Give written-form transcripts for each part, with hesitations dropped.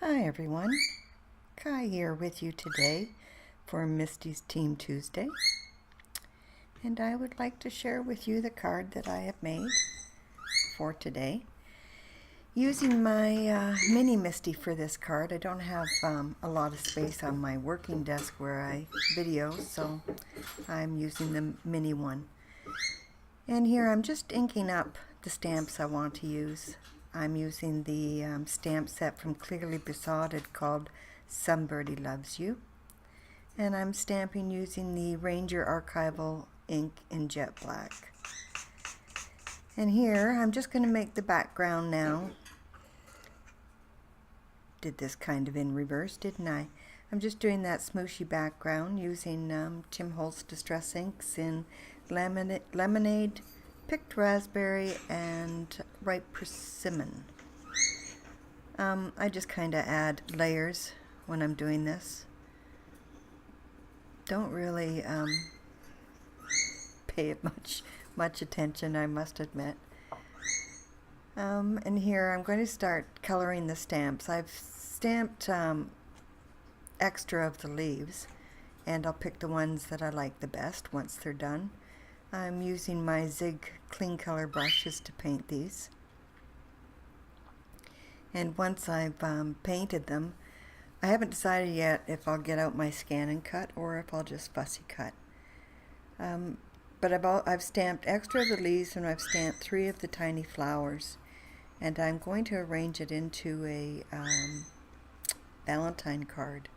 Hi everyone, Kai here with you today for Misty's Team Tuesday, and I would like to share with you the card that I have made for today. Using my mini Misty for this card, I don't have a lot of space on my working desk where I video, so I'm using the mini one. And here I'm just inking up the stamps I want to use. I'm using the stamp set from Clearly Besotted called Somebody Loves You. And I'm stamping using the Ranger Archival ink in jet black. And here I'm just going to make the background now. Did this kind of in reverse, didn't I? I'm just doing that smooshy background using Tim Holtz Distress Inks in Lemonade, Picked Raspberry, and Ripe Persimmon. I just kind of add layers when I'm doing this. Don't really pay it much attention, I must admit. And here I'm going to start coloring the stamps. I've stamped extra of the leaves, and I'll pick the ones that I like the best once they're done. I'm using my Zig clean color brushes to paint these. And once I've painted them, I haven't decided yet if I'll get out my scan and cut or if I'll just fussy cut. But I've stamped extra of the leaves, and I've stamped 3 of the tiny flowers. And I'm going to arrange it into a Valentine card.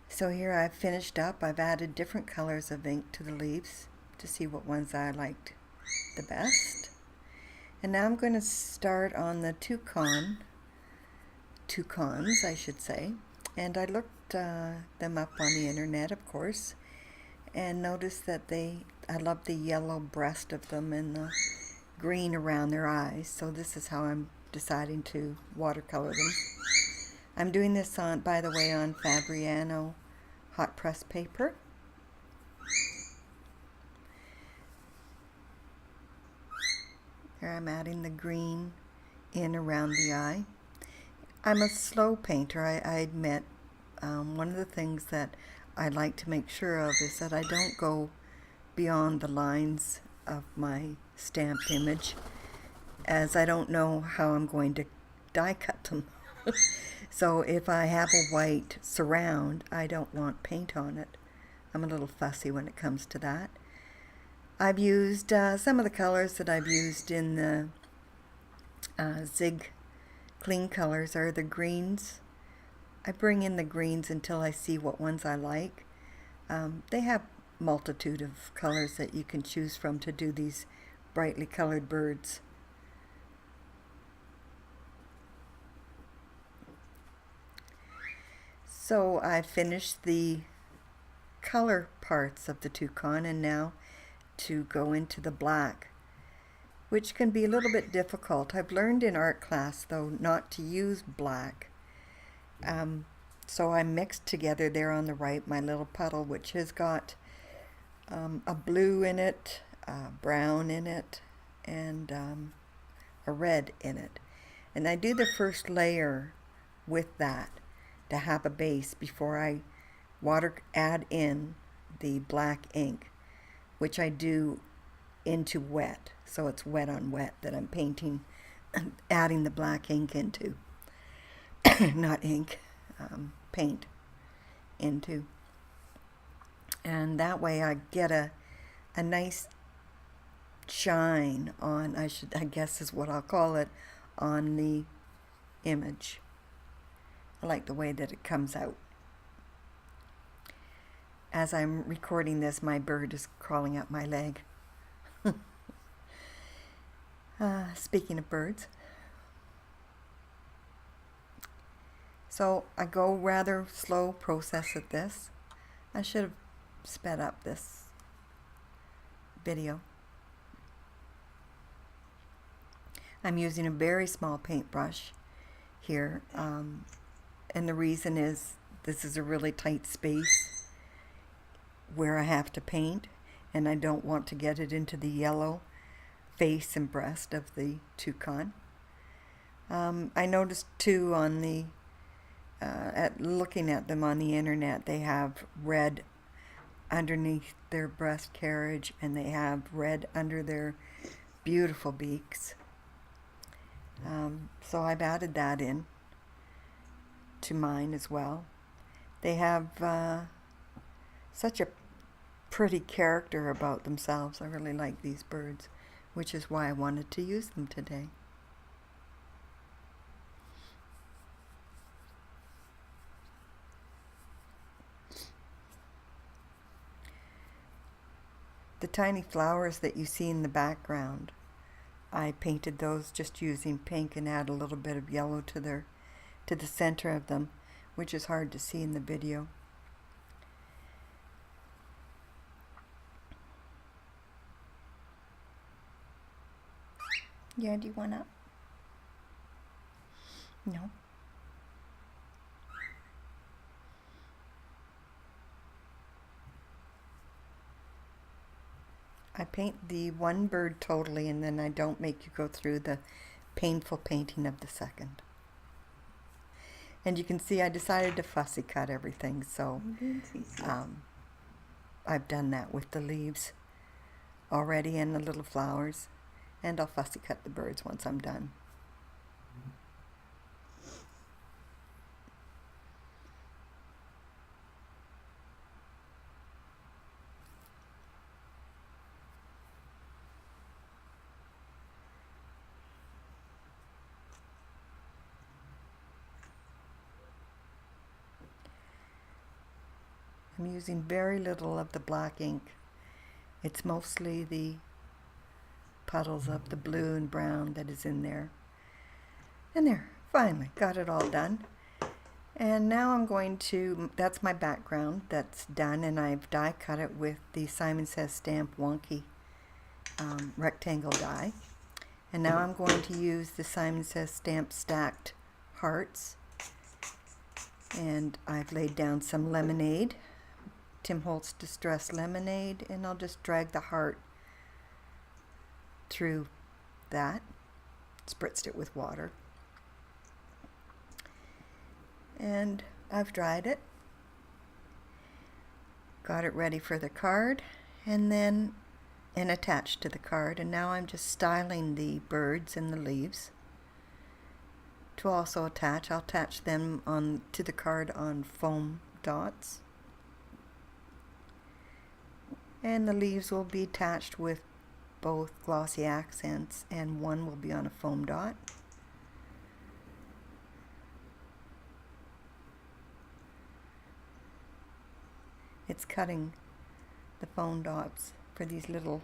So here I've finished up. I've added different colors of ink to the leaves to see what ones I liked the best. And now I'm going to start on the toucans, I should say. And I looked them up on the internet, of course, and noticed that I love the yellow breast of them and the green around their eyes. So this is how I'm deciding to watercolor them. I'm doing this by the way, on Fabriano hot press paper. Here I'm adding the green in around the eye. I'm a slow painter, I admit. One of the things that I like to make sure of is that I don't go beyond the lines of my stamped image, as I don't know how I'm going to die cut them. So if I have a white surround, I don't want paint on it. I'm a little fussy when it comes to that. I've used some of the colors that I've used in the Zig clean colors are the greens. I bring in the greens until I see what ones I like. They have multitude of colors that you can choose from to do these brightly colored birds. So I finished the color parts of the toucan, and now to go into the black, which can be a little bit difficult. I've learned in art class, though, not to use black. So I mixed together there on the right my little puddle, which has got a blue in it, a brown in it, and a red in it. And I do the first layer with that to have a base before I add in the black ink, which I do into wet. So it's wet on wet that I'm painting, adding the black ink into. Not ink, paint into. And that way I get a nice shine on, I guess is what I'll call it, on the image. I like the way that it comes out. As I'm recording this, my bird is crawling up my leg. Speaking of birds. So I go rather slow process at this. I should have sped up this video. I'm using a very small paintbrush here. And the reason is this is a really tight space where I have to paint, and I don't want to get it into the yellow face and breast of the toucan. I noticed too on the looking at them on the internet, they have red underneath their breast carriage and they have red under their beautiful beaks. So I've added that in to mine as well. They have such a pretty character about themselves. I really like these birds, which is why I wanted to use them today. The tiny flowers that you see in the background, I painted those just using pink and add a little bit of yellow to the center of them, which is hard to see in the video. Yeah, do you want up? No. I paint the one bird totally and then I don't make you go through the painful painting of the second. And you can see I decided to fussy cut everything, so I've done that with the leaves already and the little flowers, and I'll fussy cut the birds once I'm done. I'm using very little of the black ink. It's mostly the puddles of the blue and brown that is in there. And there, finally got it all done. And now I'm going to, that's my background that's done, and I've die cut it with the Simon Says Stamp Wonky rectangle die. And now I'm going to use the Simon Says Stamp Stacked Hearts. And I've laid down some lemonade, Tim Holtz Distress Lemonade, and I'll just drag the heart through that, spritzed it with water. And I've dried it, got it ready for the card, and attached to the card, and now I'm just styling the birds and the leaves to also attach. I'll attach them on to the card on foam dots, and the leaves will be attached with both glossy accents, and one will be on a foam dot. It's cutting the foam dots for these little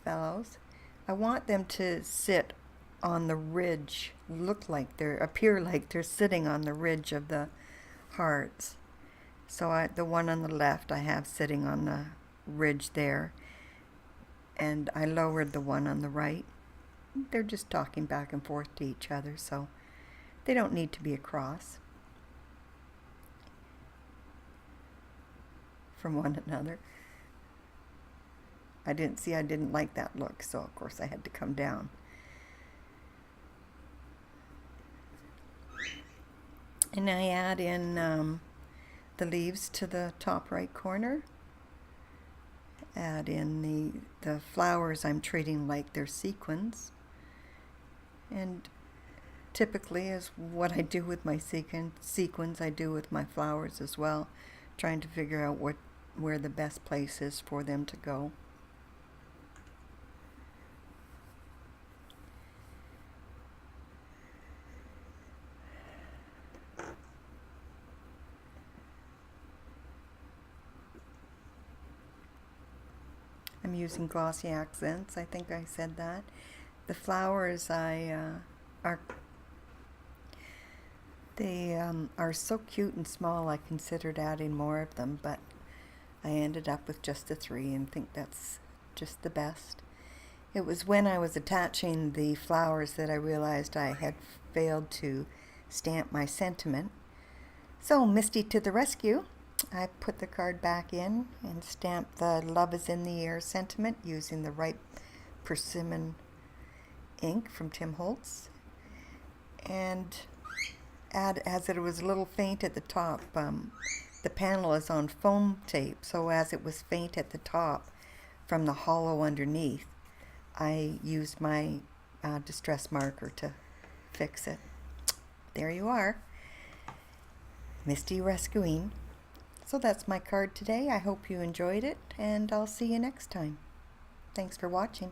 fellows. I want them to sit on the ridge, appear like they're sitting on the ridge of the hearts. So the one on the left I have sitting on the ridge there, and I lowered the one on the right. They're just talking back and forth to each other, so they don't need to be across from one another. I didn't like that look, so of course I had to come down. And I add in the leaves to the top right corner. Add in the flowers I'm treating like they're sequins. And typically, is what I do with my sequins, I do with my flowers as well, trying to figure out where the best place is for them to go. I'm using glossy accents, I think I said that. The flowers are so cute and small, I considered adding more of them, but I ended up with just the 3 and think that's just the best. It was when I was attaching the flowers that I realized I had failed to stamp my sentiment. So, Misty to the rescue. I put the card back in and stamped the Love is in the Air sentiment using the ripe persimmon ink from Tim Holtz, and as it was a little faint at the top, the panel is on foam tape, so as it was faint at the top from the hollow underneath, I used my distress marker to fix it. There you are, Misty rescuing. So that's my card today. I hope you enjoyed it, and I'll see you next time. Thanks for watching.